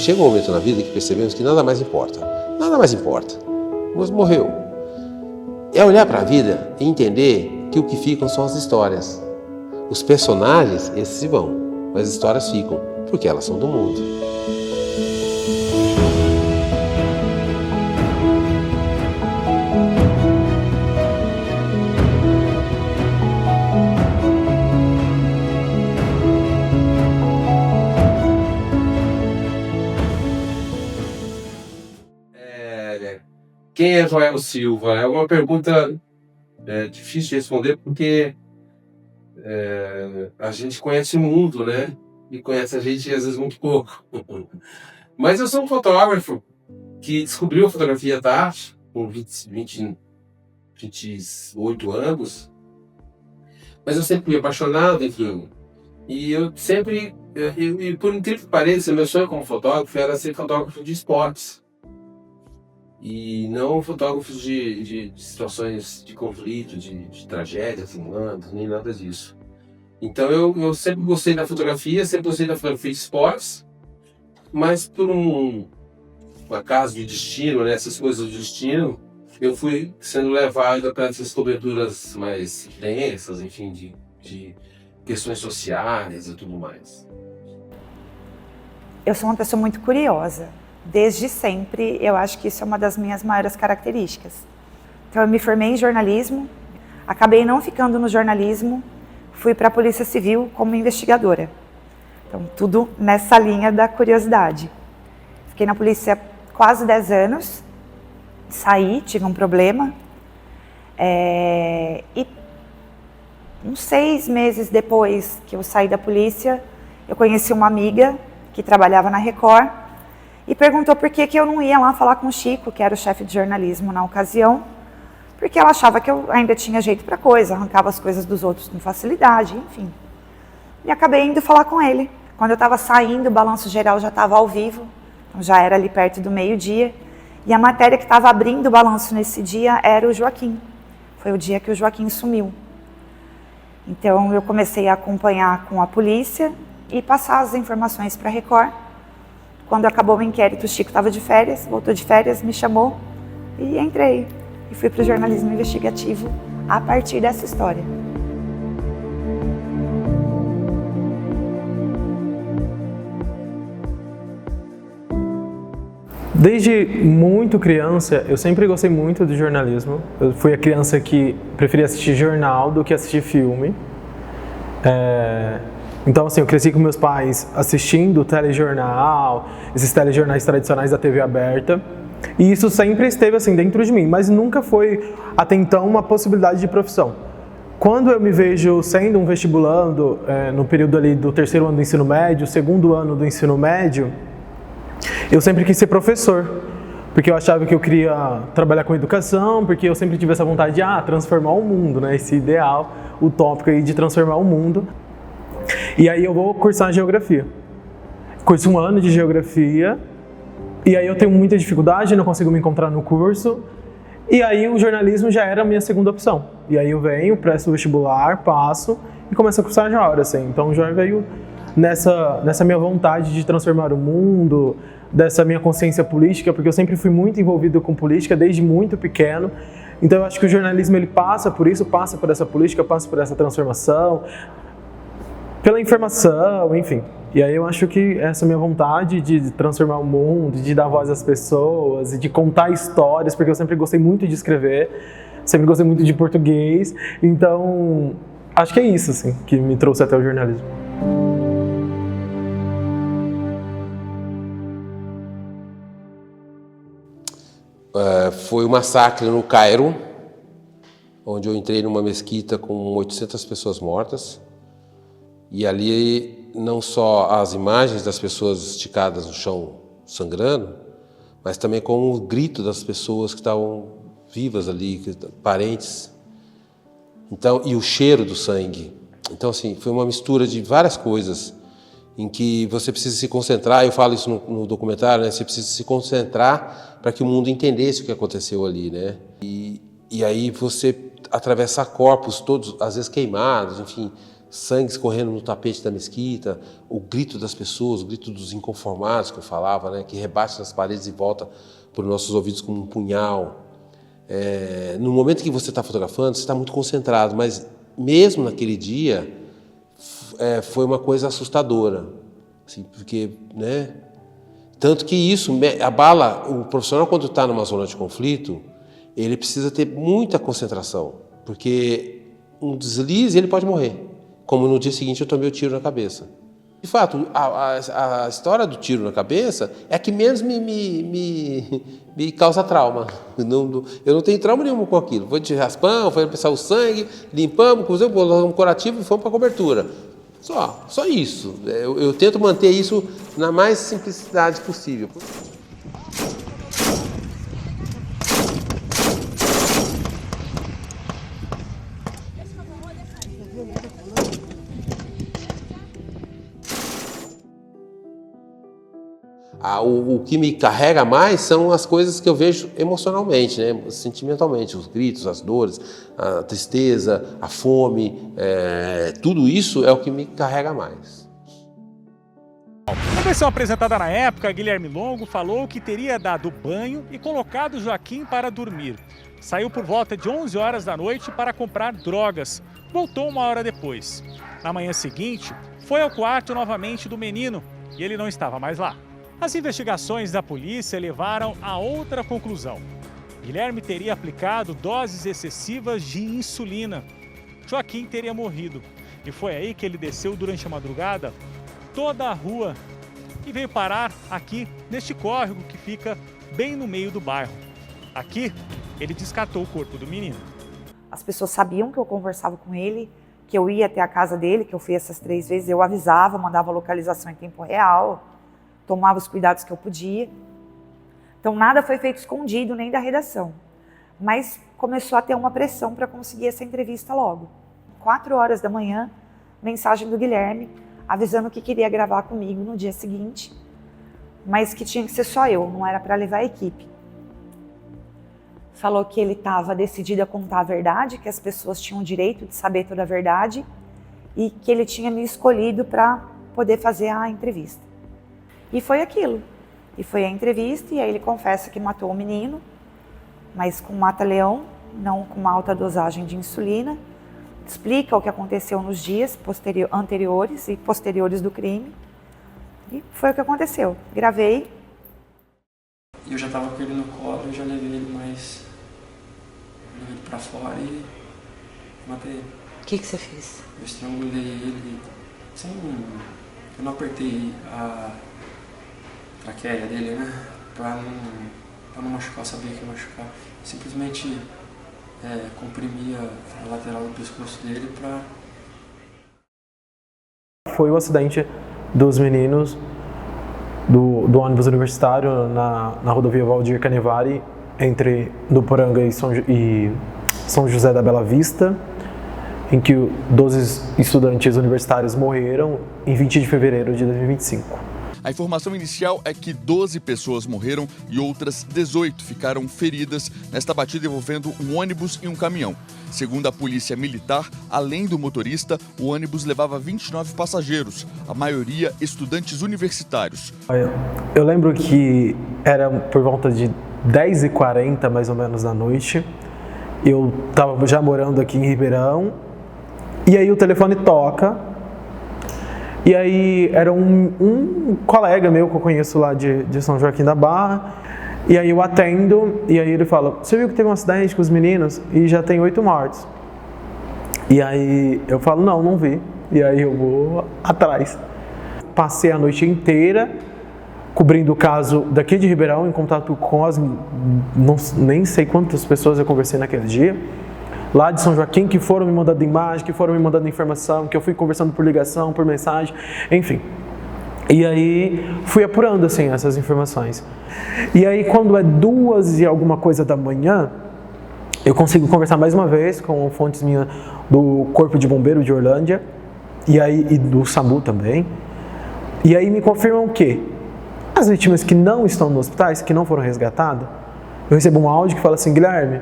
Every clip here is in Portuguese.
chega um momento na vida que percebemos que nada mais importa. Nada mais importa. Mas morreu. É olhar para a vida e entender que o que ficam são as histórias. Os personagens, esses se vão, mas as histórias ficam, porque elas são do mundo. Quem é Joel Silva? É uma pergunta difícil de responder porque a gente conhece o mundo, né? E conhece a gente às vezes muito pouco. Mas eu sou um fotógrafo que descobriu a fotografia da arte com 28 anos. Mas eu sempre fui apaixonado em filme. E eu sempre, por incrível que pareça, meu sonho como fotógrafo era ser fotógrafo de esportes. E não fotógrafos de situações de conflito, de tragédias humanas, nem nada disso. Então eu sempre gostei da fotografia, sempre gostei da fotografia de esportes, mas por um acaso de destino, né, essas coisas do destino, eu fui sendo levado para essas coberturas mais densas, enfim, de questões sociais e tudo mais. Eu sou uma pessoa muito curiosa. Desde sempre, eu acho que isso é uma das minhas maiores características. Então, eu me formei em jornalismo, acabei não ficando no jornalismo, fui para a Polícia Civil como investigadora. Então, tudo nessa linha da curiosidade. Fiquei na polícia quase 10 anos, saí, tive um problema, e uns 6 meses depois que eu saí da polícia, eu conheci uma amiga que trabalhava na Record, e perguntou por que eu não ia lá falar com o Chico, que era o chefe de jornalismo na ocasião, porque ela achava que eu ainda tinha jeito para coisa, arrancava as coisas dos outros com facilidade, enfim. E acabei indo falar com ele. Quando eu estava saindo, o Balanço Geral já estava ao vivo, então já era ali perto do meio-dia, e a matéria que estava abrindo o balanço nesse dia era o Joaquim. Foi o dia que o Joaquim sumiu. Então eu comecei a acompanhar com a polícia e passar as informações para a Record. Quando acabou o inquérito, o Chico estava de férias, voltou de férias, me chamou e entrei. E fui para o jornalismo investigativo a partir dessa história. Desde muito criança, eu sempre gostei muito de jornalismo. Eu fui a criança que preferia assistir jornal do que assistir filme. Então, assim, eu cresci com meus pais assistindo telejornal, esses telejornais tradicionais da TV aberta. E isso sempre esteve, assim, dentro de mim, mas nunca foi, até então, uma possibilidade de profissão. Quando eu me vejo sendo um vestibulando, no período ali do 3º ano do ensino médio, 2º ano do ensino médio, eu sempre quis ser professor. Porque eu achava que eu queria trabalhar com educação, porque eu sempre tive essa vontade de transformar o mundo, né? Esse ideal utópico aí de transformar o mundo. E aí eu vou cursar geografia. Curso 1 ano de geografia, e aí eu tenho muita dificuldade, não consigo me encontrar no curso, e aí o jornalismo já era a minha segunda opção. E aí eu venho, presto vestibular, passo e começo a cursar já assim. Então já veio nessa minha vontade de transformar o mundo, dessa minha consciência política, porque eu sempre fui muito envolvido com política desde muito pequeno. Então eu acho que o jornalismo ele passa por isso, passa por essa política, passa por essa transformação, pela informação, enfim. E aí eu acho que essa minha vontade de transformar o mundo, de dar voz às pessoas e de contar histórias, porque eu sempre gostei muito de escrever, sempre gostei muito de português, então acho que é isso, assim, que me trouxe até o jornalismo. Foi um massacre no Cairo, onde eu entrei numa mesquita com 800 pessoas mortas. E ali não só as imagens das pessoas esticadas no chão sangrando, mas também com o grito das pessoas que estavam vivas ali, parentes. Então, e o cheiro do sangue. Então, assim, foi uma mistura de várias coisas em que você precisa se concentrar. Eu falo isso no documentário, né? Você precisa se concentrar para que o mundo entendesse o que aconteceu ali, né? E aí você atravessar corpos todos, às vezes queimados, enfim, sangue escorrendo no tapete da mesquita, o grito das pessoas, o grito dos inconformados que eu falava, né, que rebate nas paredes e volta para os nossos ouvidos como um punhal. No momento que você está fotografando, você está muito concentrado, mas mesmo naquele dia foi uma coisa assustadora, assim, porque, né, tanto que isso abala o profissional quando está numa zona de conflito, ele precisa ter muita concentração, porque um deslize ele pode morrer, como no dia seguinte eu tomei o tiro na cabeça. De fato, a história do tiro na cabeça é a que menos me causa trauma. Eu não tenho trauma nenhum com aquilo. Foi de raspão, foi pensar o sangue, limpamos, colocamos um curativo e fomos para a cobertura. Só isso. Eu tento manter isso na mais simplicidade possível. O que me carrega mais são as coisas que eu vejo emocionalmente, né? Sentimentalmente, os gritos, as dores, a tristeza, a fome, tudo isso é o que me carrega mais. Na versão apresentada na época, Guilherme Longo falou que teria dado banho e colocado Joaquim para dormir. Saiu por volta de 11 horas da noite para comprar drogas. Voltou 1 hora depois. Na manhã seguinte, foi ao quarto novamente do menino e ele não estava mais lá. As investigações da polícia levaram a outra conclusão. Guilherme teria aplicado doses excessivas de insulina. Joaquim teria morrido. E foi aí que ele desceu durante a madrugada toda a rua e veio parar aqui neste córrego que fica bem no meio do bairro. Aqui, ele descartou o corpo do menino. As pessoas sabiam que eu conversava com ele, que eu ia até a casa dele, que eu fui essas 3 vezes, eu avisava, mandava localização em tempo real, tomava os cuidados que eu podia. Então nada foi feito escondido, nem da redação. Mas começou a ter uma pressão para conseguir essa entrevista logo. 4 horas da manhã, mensagem do Guilherme, avisando que queria gravar comigo no dia seguinte, mas que tinha que ser só eu, não era para levar a equipe. Falou que ele estava decidido a contar a verdade, que as pessoas tinham o direito de saber toda a verdade e que ele tinha me escolhido para poder fazer a entrevista. E foi aquilo. E foi a entrevista e aí ele confessa que matou o menino, mas com mata-leão, não com uma alta dosagem de insulina. Explica o que aconteceu nos dias anteriores e posteriores do crime. E foi o que aconteceu. Gravei. Eu já estava com ele no colo, eu já levei ele pra fora e matei ele. O que você fez? Eu estrangulei ele eu não apertei a traqueia dele, né? Pra não machucar, eu sabia que ia machucar. Simplesmente comprimia a lateral do pescoço dele pra... Foi o acidente dos meninos do ônibus universitário na rodovia Valdir Canevari, entre Nuporanga e São José da Bela Vista, em que 12 estudantes universitários morreram em 20 de fevereiro de 2025. A informação inicial é que 12 pessoas morreram e outras 18 ficaram feridas nesta batida envolvendo um ônibus e um caminhão. Segundo a polícia militar, além do motorista, o ônibus levava 29 passageiros, a maioria estudantes universitários. Eu lembro que era por volta de 10h40 mais ou menos da noite. Eu estava já morando aqui em Ribeirão e aí o telefone toca. E aí era um colega meu que eu conheço lá de São Joaquim da Barra. E aí eu atendo e aí ele fala: você viu que teve um acidente com os meninos e já tem 8 mortos? E aí eu falo: não vi. E aí eu vou atrás. Passei a noite inteira cobrindo o caso daqui de Ribeirão, em contato com nem sei quantas pessoas eu conversei naquele dia. Lá de São Joaquim, que foram me mandando imagem, que foram me mandando informação, que eu fui conversando por ligação, por mensagem, enfim. E aí fui apurando assim essas informações. E aí quando é 2 e alguma coisa da manhã, eu consigo conversar mais uma vez com fontes minhas do Corpo de Bombeiro de Orlândia e do SAMU também. E aí me confirmam que as vítimas que não estão nos hospitais, que não foram resgatadas, eu recebo um áudio que fala assim: Guilherme,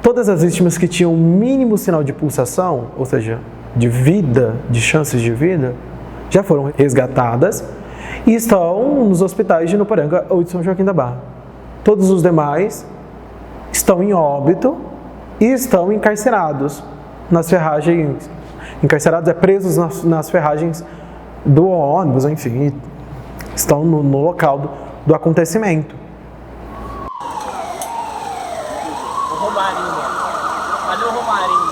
todas as vítimas que tinham o mínimo sinal de pulsação, ou seja, de vida, de chances de vida, já foram resgatadas e estão nos hospitais de Nuporanga ou de São Joaquim da Barra. Todos os demais estão em óbito e estão encarcerados nas ferragens. Encarcerados presos nas ferragens do ônibus, enfim, estão no local do acontecimento. O Romarinho. Cadê o Romarinho?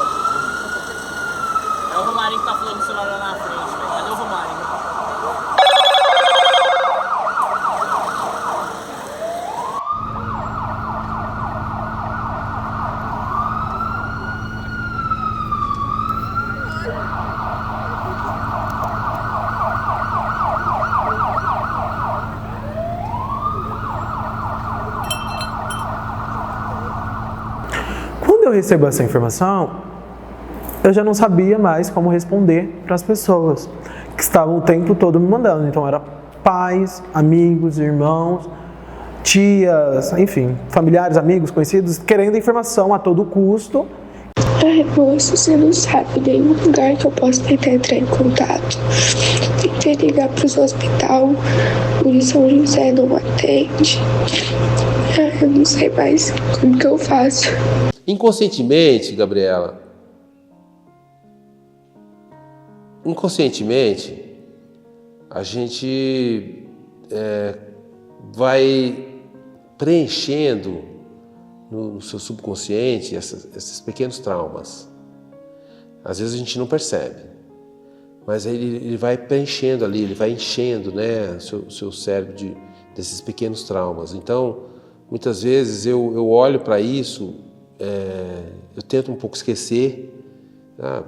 É o Romarinho que tá falando no celular lá na frente, velho. Cadê o Romarinho? Quando eu recebo essa informação, eu já não sabia mais como responder para as pessoas que estavam o tempo todo me mandando. Então, era pais, amigos, irmãos, tias, enfim, familiares, amigos, conhecidos, querendo informação a todo custo. Ai, moço, você não sabe nenhum lugar que eu possa tentar entrar em contato. Tentei ligar para os hospitais, o de São José não atende. Ai, eu não sei mais como que eu faço. Inconscientemente, Gabriela, a gente vai preenchendo no seu subconsciente esses pequenos traumas. Às vezes a gente não percebe, mas ele vai preenchendo ali, ele vai enchendo, né, o seu cérebro desses pequenos traumas. Então, muitas vezes eu olho para isso, eu tento um pouco esquecer.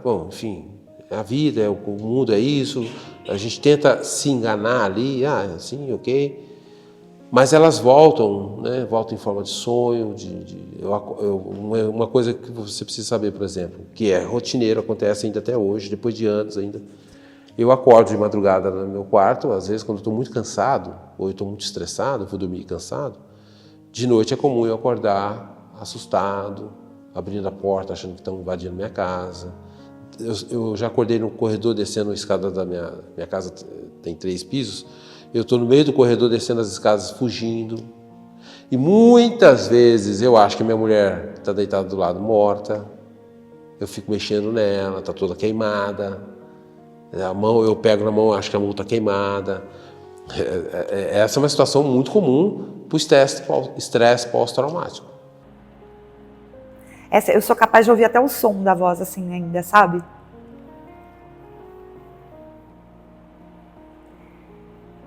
Bom, enfim, a vida, o mundo é isso, a gente tenta se enganar ali, sim, ok. Mas elas voltam, né? Voltam em forma de sonho, uma coisa que você precisa saber, por exemplo, que é rotineiro, acontece ainda até hoje, depois de anos ainda. Eu acordo de madrugada no meu quarto, às vezes quando eu estou muito cansado, ou eu estou muito estressado, vou dormir cansado, de noite é comum eu acordar assustado, abrindo a porta, achando que estão invadindo minha casa. Eu já acordei no corredor, descendo a escada da minha casa, tem 3 pisos, eu estou no meio do corredor descendo as escadas fugindo. E muitas vezes eu acho que minha mulher está deitada do lado morta. Eu fico mexendo nela, está toda queimada. A mão, eu pego na mão, acho que a mão está queimada. Essa é uma situação muito comum para o estresse pós-traumático. Eu sou capaz de ouvir até o som da voz assim ainda, sabe?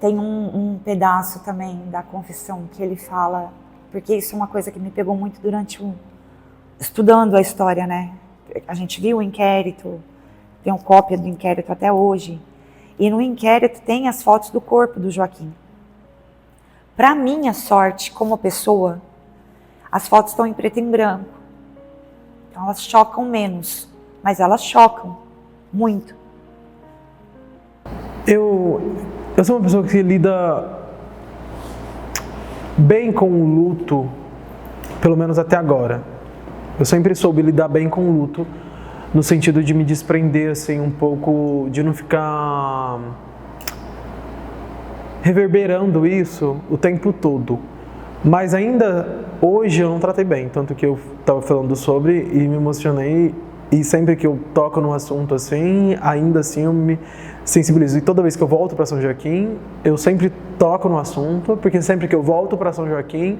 Tem um pedaço também da confissão que ele fala, porque isso é uma coisa que me pegou muito durante estudando a história, né? A gente viu o inquérito, tem uma cópia do inquérito até hoje, e no inquérito tem as fotos do corpo do Joaquim. Para minha sorte, como pessoa, as fotos estão em preto e branco, então elas chocam menos, mas elas chocam muito. Eu sou uma pessoa que lida bem com o luto, pelo menos até agora. Eu sempre soube lidar bem com o luto, no sentido de me desprender assim, um pouco, de não ficar reverberando isso o tempo todo. Mas ainda hoje eu não tratei bem, tanto que eu estava falando sobre e me emocionei. E sempre que eu toco num assunto assim, ainda assim eu me sensibilizo. E toda vez que eu volto para São Joaquim, eu sempre toco no assunto, porque sempre que eu volto para São Joaquim,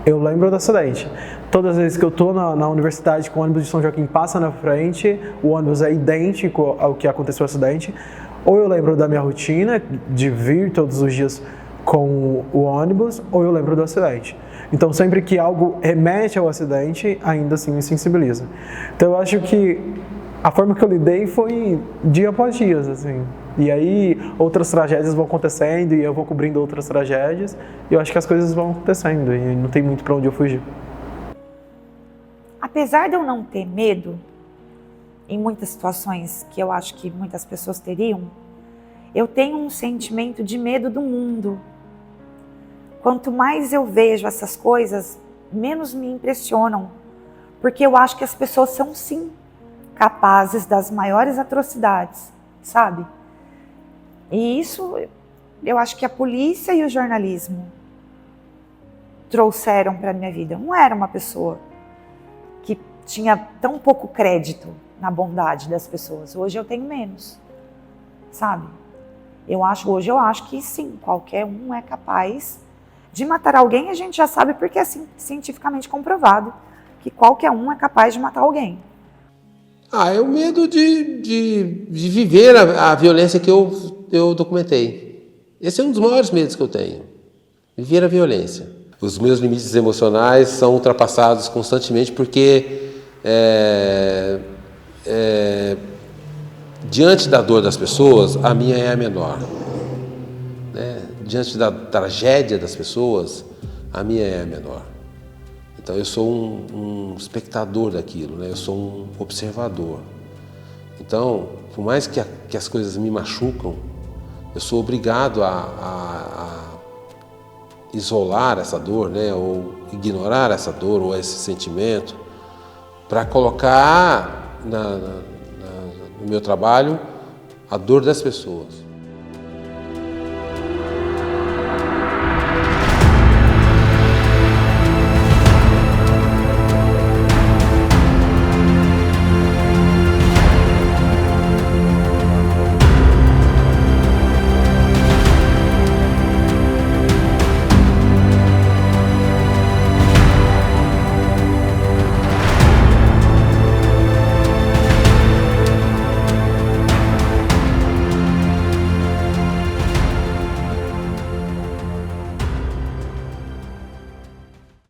eu lembro do acidente. Todas as vezes que eu estou na universidade com o ônibus de São Joaquim passa na frente, o ônibus é idêntico ao que aconteceu o acidente, ou eu lembro da minha rotina de vir todos os dias com o ônibus, ou eu lembro do acidente. Então, sempre que algo remete ao acidente, ainda assim me sensibiliza. Então, eu acho que a forma que eu lidei foi dia após dia, assim. E aí, outras tragédias vão acontecendo e eu vou cobrindo outras tragédias. E eu acho que as coisas vão acontecendo e não tem muito para onde eu fugir. Apesar de eu não ter medo, em muitas situações que eu acho que muitas pessoas teriam, eu tenho um sentimento de medo do mundo. Quanto mais eu vejo essas coisas, menos me impressionam. Porque eu acho que as pessoas são, sim, capazes das maiores atrocidades, sabe? E isso, eu acho que a polícia e o jornalismo trouxeram para a minha vida. Eu não era uma pessoa que tinha tão pouco crédito na bondade das pessoas. Hoje eu tenho menos, sabe? Hoje eu acho que sim, qualquer um é capaz de matar alguém. A gente já sabe porque é cientificamente comprovado que qualquer um é capaz de matar alguém. É o medo de viver a violência que eu documentei. Esse é um dos maiores medos que eu tenho. Viver a violência. Os meus limites emocionais são ultrapassados constantemente porque diante da dor das pessoas, a minha é a menor. Né? Diante da tragédia das pessoas, a minha é a menor. Então eu sou um espectador daquilo, né? Eu sou um observador. Então, por mais que as coisas me machucam, eu sou obrigado a isolar essa dor, né? Ou ignorar essa dor ou esse sentimento para colocar no meu trabalho a dor das pessoas.